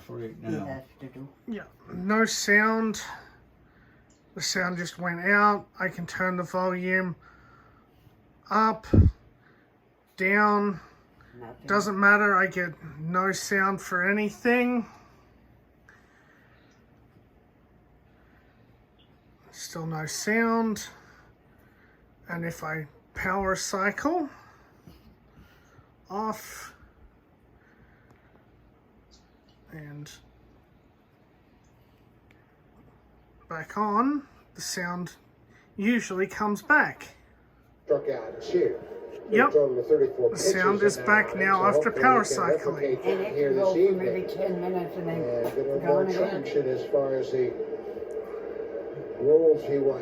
off right now. Has to do. Yeah, no sound. The sound just went out. I can turn the volume up, down. Nothing. Doesn't matter. I get no sound for anything. Still no sound. And if I power cycle off and back on, the sound usually comes back. Struck out here. Yep. The sound is back now after power cycling. And it can go for maybe 10 minutes and then And get a little gone more again. traction as far as the rolls he will have.